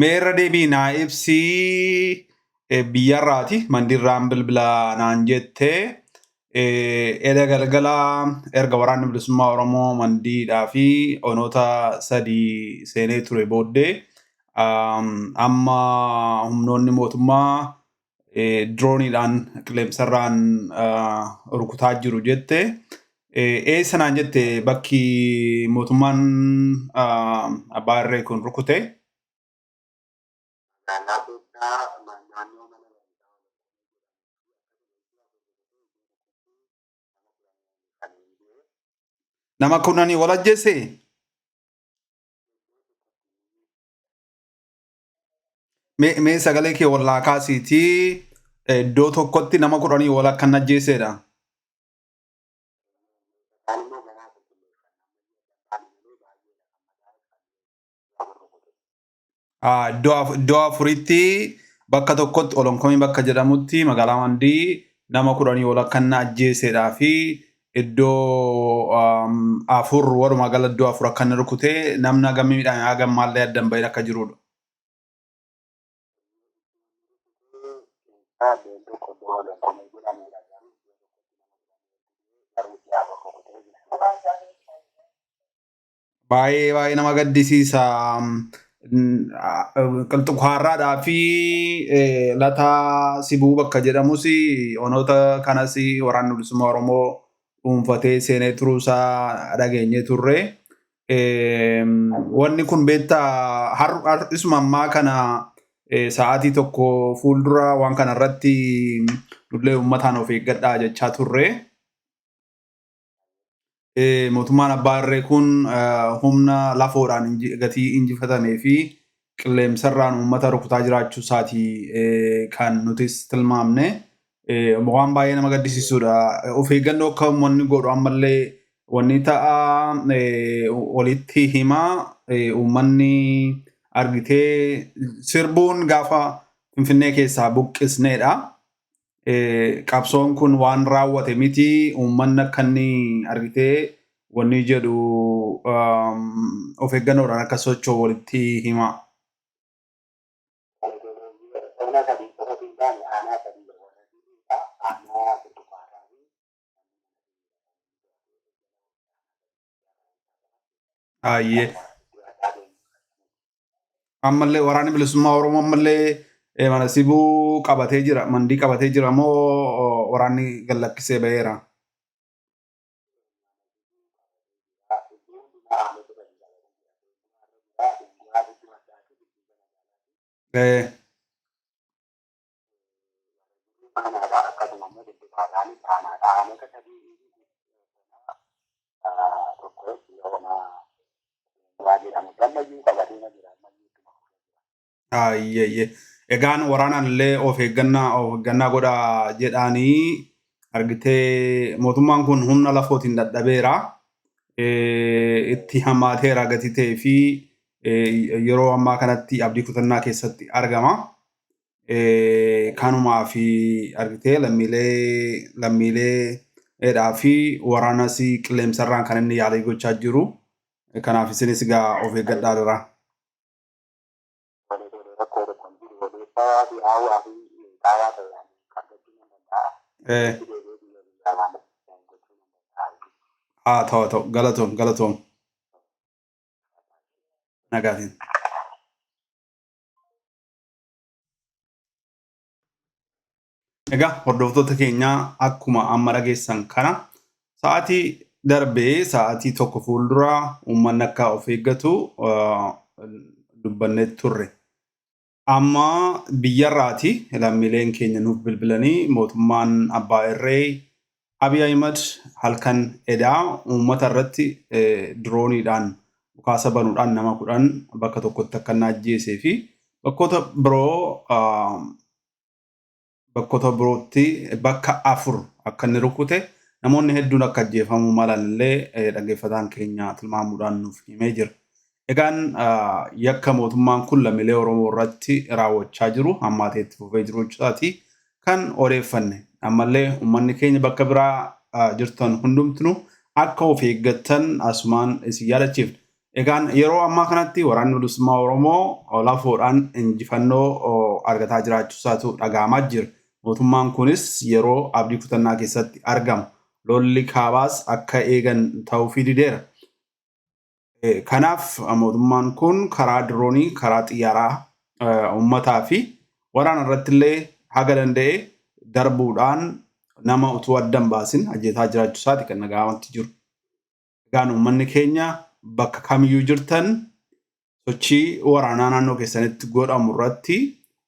meerra deebiinaa ibsii biyyarraati mandirraan bilbila naan jettee eda galgala erga waraanni bilisummaa Oromoo mandiidhaa fi onoota sadii seenee ture booddee amma humnoonni mootummaa drooniidhaan qilleensarraan rukutaa jiru jette. Eessanaan jette bakki mootummaan abbaa irree kun rukute? Nama kunani wal ajjeese? Mee sagalee kee wallaa kaasiitii iddoo tokkotti nama kudhanii wal akkan ajjeesedha. Iddoo afuritti bakka tokkotti olonkomii bakka jedhamutti magaalaa Mandii nama kudhanii wal akkan ajjeesedhaa fi iddoo afur walumaa gala iddoo afur akkan rukutee namni hagamii midhaan hagam maallee addan bahin akka jirudha. Baay'ee nama gaddisiisa. Qilxuqaarraadhaa fi lataa sibuu bakka jedhamus onoota kanas waraanni bilisummaa Oromoo dhuunfatee seenee turuusaa dhageenye turre. Wanni kun beektaa har'isuma ammaa kana sa'aatii tokko fuuldura waan kana irratti nullee uummataan of eeggadhaa jechaa turre. Mootummaan abbaa irree kun humna lafoodhaan gatii injifatamee fi qilleensarraan uummata rukutaa jiraachuu isaatii kan nutis tilmaamne waan baay'ee nama gaddisiisudha. Of eeggannoo akka uummanni godhu ammallee wanni ta'a walitti himaa uummanni argitee sirbuun gaafa Finfinnee keessaa buqqisneedha. Qabsoon kun waan raawwate miti uummanni akka inni argitee wanni jedhu of eeggannoodhaan akka socho'u walitti himaa. Ammallee waraanni bilisummaa Oromoo ammallee mana sibuu qabatee jira, mandii qabatee jira moo waraanni gallakkisee ba'eera? Egaan waraanallee of eeggannaa godhaa jedhanii argitee mootummaan kun humna lafootiin dadhabeera. Itti hammaateera gatii ta'ee fi yeroo ammaa kanatti abdii kutannaa keessatti argama. Kanumaa fi argitee lammiileedhaa fi waraanas qilleensarraan kan inni yaalii gochaa jiru. Kanaaf isinis egaa of eeggadhaa jira. Ta'u galatoom. Nagaatiin. Egaa hordoftoota keenyaa akkuma amma dhageessan kana sa'aatii darbee sa'aatii tokko fuuldura uummanni akka of eeggatu dubbannee turre. Amma biyyarraati lammiileen keenya nuuf bilbilanii mootummaan abbaa irree Abiy Ahmed halkan edaa uummata irratti drooniidhaan dhukaasa banuudhaan nama 10 bakka tokkotti akka inni ajjeesee fi bakkoota birootti bakka 4 akka inni rukute namoonni hedduun akka ajjeefamuu malallee dhaggeeffataan keenya tilmaamuudhaan nuuf himee jira. Egaan yakka mootummaan kun lammiilee Oromoo irratti raawwachaa jiru hammaateetti fufee jiru jechuudha kan odeeffanne. Ammallee uummanni keenya bakka biraa jirtan hundumtuu akka of eeggattan asumaan isin yaadachiifna. Egaan yeroo ammaa kanatti waraanni bilisummaa Oromoo lafoodhaan injifannoo argataa jiraachuu isaatu dhaga'amaa jira. Mootummaan kunis yeroo abdii kutannaa keessatti argama. Lolli kaabaas akka eegan ta'uufii dideera. Kanaaf mootummaan kun karaa diroonii, karaa xiyyaaraa uummataa fi waraana irratti illee haga danda'e darbuudhaan nama utuu adda hin baasin ajjeetaa jiraachuu isaati kan dhaga'amatti jiru. Egaan uummanni keenya bakka kamiyyuu jirtan sochii waraanaa naannoo keessanitti godhamu irratti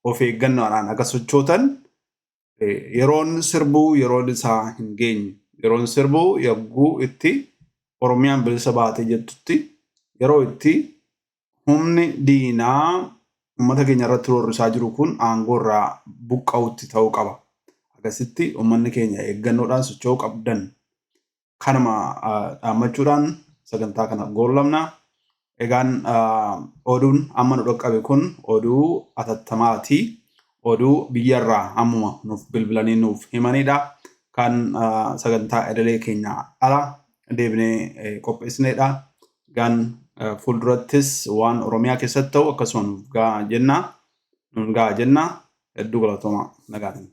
of eeggannoodhaan akka sochootan yeroon sirbuu yeroon isaa hin geenye. Yeroon sirbuu yagguu itti Oromiyaan bilisa baatee jettutti yeroo itti humni diinaa uummata keenya irratti roorrisaa jiru kun aangoo irraa buqqa'utti ta'uu qaba. Akkasitti uummanni keenya eeggannoodhaan socho'uu qabdan. Kanuma dhaammachuudhaan sagantaa kana goolabna. Egaan oduun amma nu dhaqqabe kun oduu atattamaati. Oduu biyyarraa ammuma nuuf bilbilanii nuuf himanidha. Kan sagantaa idilee keenya ala deebinee qopheessinedha. Egaan fuuldurattis waan Oromiyaa keessatti ta'u akkasuma nuuf ga'a jenna. Hedduu galatooma nagaadhaan.